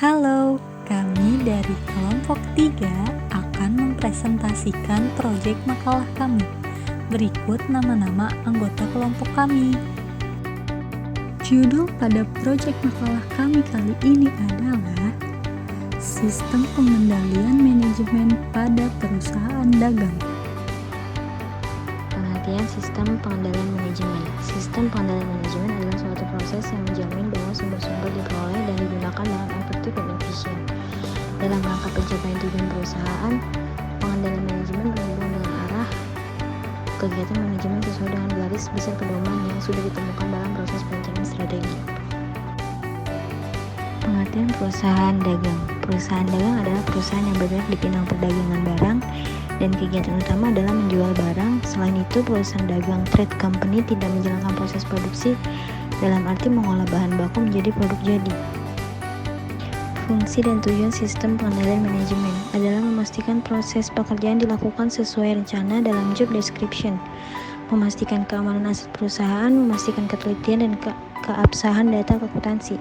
Halo, kami dari kelompok 3 akan mempresentasikan proyek makalah kami. Berikut nama-nama anggota kelompok kami. Judul pada proyek makalah kami kali ini adalah Sistem Pengendalian Manajemen pada Perusahaan Dagang. Pengertian sistem pengendalian manajemen. Sistem pengendalian manajemen adalah suatu proses yang menjamin bahwa sumber-sumber diperoleh dan digunakan dengan efektif dan efisien. Dalam rangka pencapaian tujuan perusahaan, pengendalian manajemen berhubungan dengan arah kegiatan manajemen sesuai dengan garis besar pedoman yang sudah ditemukan dalam proses perencanaan strategi. Pengertian perusahaan dagang. Perusahaan dagang adalah perusahaan yang bergerak di bidang perdagangan barang dan kegiatan utama adalah menjual barang. Selain itu, perusahaan dagang trade company tidak menjalankan proses produksi dalam arti mengolah bahan baku menjadi produk jadi. Fungsi dan tujuan sistem pengendalian manajemen adalah memastikan proses pekerjaan dilakukan sesuai rencana dalam job description, memastikan keamanan aset perusahaan, memastikan ketelitian dan keabsahan data akuntansi,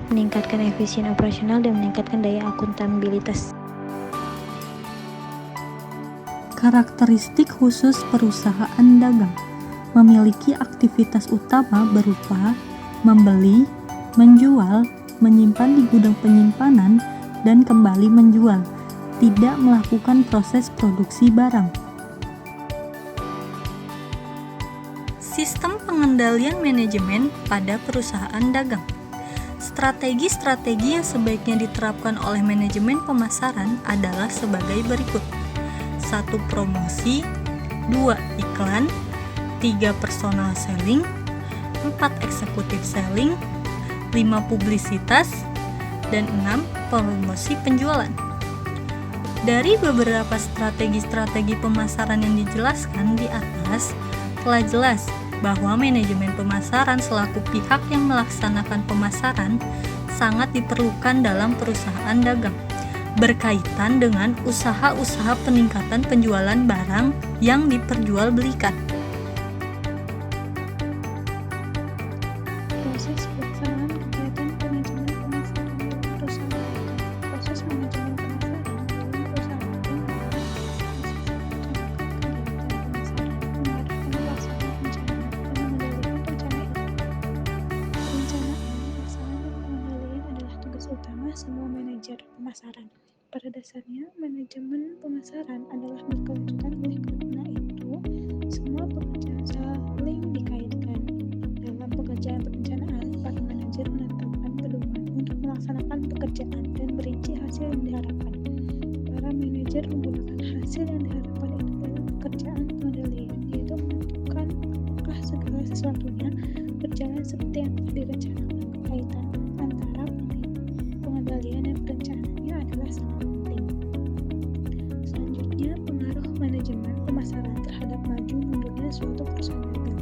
meningkatkan efisien operasional dan meningkatkan daya akuntabilitas. Karakteristik khusus perusahaan dagang memiliki aktivitas utama berupa membeli, menjual, menyimpan di gudang penyimpanan, dan kembali menjual, tidak melakukan proses produksi barang. Sistem pengendalian manajemen pada perusahaan dagang. Strategi-strategi yang sebaiknya diterapkan oleh manajemen pemasaran adalah sebagai berikut. 1. Promosi, 2. Iklan, 3. Personal selling, 4. Eksekutif selling, 5. Publisitas, dan 6. Promosi penjualan. Dari beberapa strategi-strategi pemasaran yang dijelaskan di atas, telah jelas bahwa manajemen pemasaran selaku pihak yang melaksanakan pemasaran sangat diperlukan dalam perusahaan dagang, berkaitan dengan usaha-usaha peningkatan penjualan barang yang diperjualbelikan. Proses pelaksanaan kegiatan manajemen pemasaran dalam perusahaan dagang. Proses manajemen pemasaran dalam perusahaan dagang adalah proses kegiatan pemasaran, mengarahkan pelaksanaan rencana, dan mengendalikan rencana itu. Perencanaan, pelaksanaan, dan pengendalian adalah tugas utama semua manajer pemasaran. Pada dasarnya, manajemen pemasaran adalah berkelanjutan. Oleh karena itu, semua pekerjaan saling dikaitkan. Dalam pekerjaan perencanaan, para manajer menetapkan pedoman untuk melaksanakan pekerjaan dan merinci hasil yang diharapkan. Para manajer menggunakan hasil yang diharapkan itu dalam pekerjaan pengendalian, yaitu menentukan apakah segala sesuatunya berjalan seperti yang telah direncanakan. Kaitan antara pengendalian dan perencanaannya adalah sangat penting. Selanjutnya, pengaruh manajemen pemasaran terhadap maju mundurnya suatu perusahaan dagang.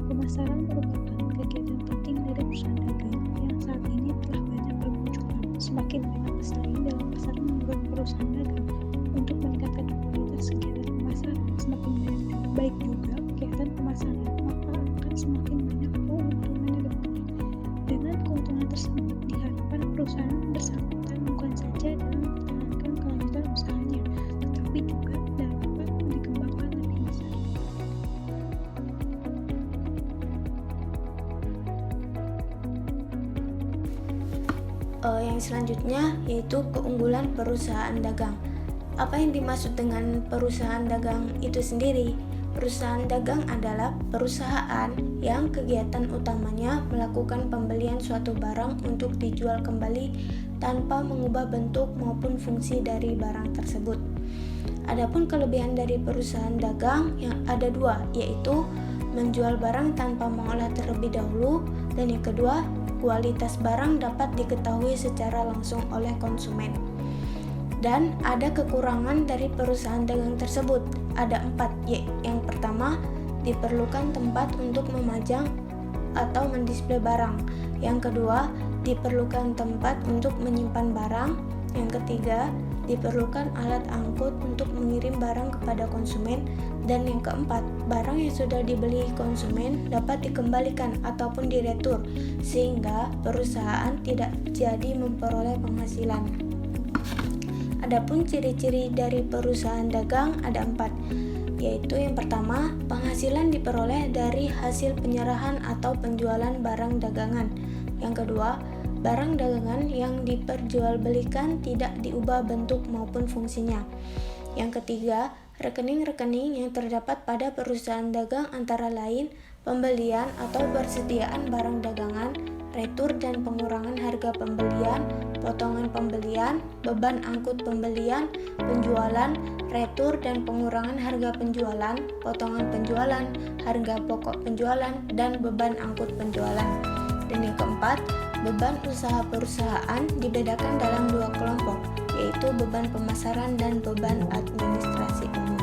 Pemasaran merupakan kegiatan penting dari perusahaan dagang yang saat ini telah banyak bermunculan. Semakin banyak pesaing dalam pasar membuat perusahaan dagang untuk meningkatkan kualitas kegiatan pemasaran. Semakin baik juga kegiatan pemasaran, maka akan semakin banyak keuntungan yang diperoleh. Dengan keuntungan tersebut, diharapkan perusahaan bersangkutan bukan saja dalam mempertahankan kelanjutan usahanya, tetapi juga dapat dikembangkan lebih besar. Yang selanjutnya yaitu keunggulan perusahaan dagang. Apa yang dimaksud dengan perusahaan dagang itu sendiri? Perusahaan dagang adalah perusahaan yang kegiatan utamanya melakukan pembelian suatu barang untuk dijual kembali tanpa mengubah bentuk maupun fungsi dari barang tersebut. Adapun kelebihan dari perusahaan dagang yang ada dua, yaitu menjual barang tanpa mengolah terlebih dahulu, dan yang kedua, kualitas barang dapat diketahui secara langsung oleh konsumen. Dan ada kekurangan dari perusahaan dagang tersebut. Ada 4, yang pertama, diperlukan tempat untuk memajang atau mendisplay barang. Yang kedua, diperlukan tempat untuk menyimpan barang. Yang ketiga, diperlukan alat angkut untuk mengirim barang kepada konsumen. Dan yang keempat, barang yang sudah dibeli konsumen dapat dikembalikan ataupun diretur, sehingga perusahaan tidak jadi memperoleh penghasilan. Adapun ciri-ciri dari perusahaan dagang ada 4, yaitu yang pertama, penghasilan diperoleh dari hasil penyerahan atau penjualan barang dagangan. Yang kedua, barang dagangan yang diperjualbelikan tidak diubah bentuk maupun fungsinya. Yang ketiga, rekening-rekening yang terdapat pada perusahaan dagang antara lain pembelian atau persediaan barang dagangan, retur dan pengurangan harga pembelian, potongan pembelian, beban angkut pembelian, penjualan, retur dan pengurangan harga penjualan, potongan penjualan, harga pokok penjualan, dan beban angkut penjualan. Dan yang keempat, beban usaha perusahaan dibedakan dalam 2 kelompok, yaitu beban pemasaran dan beban administrasi umum.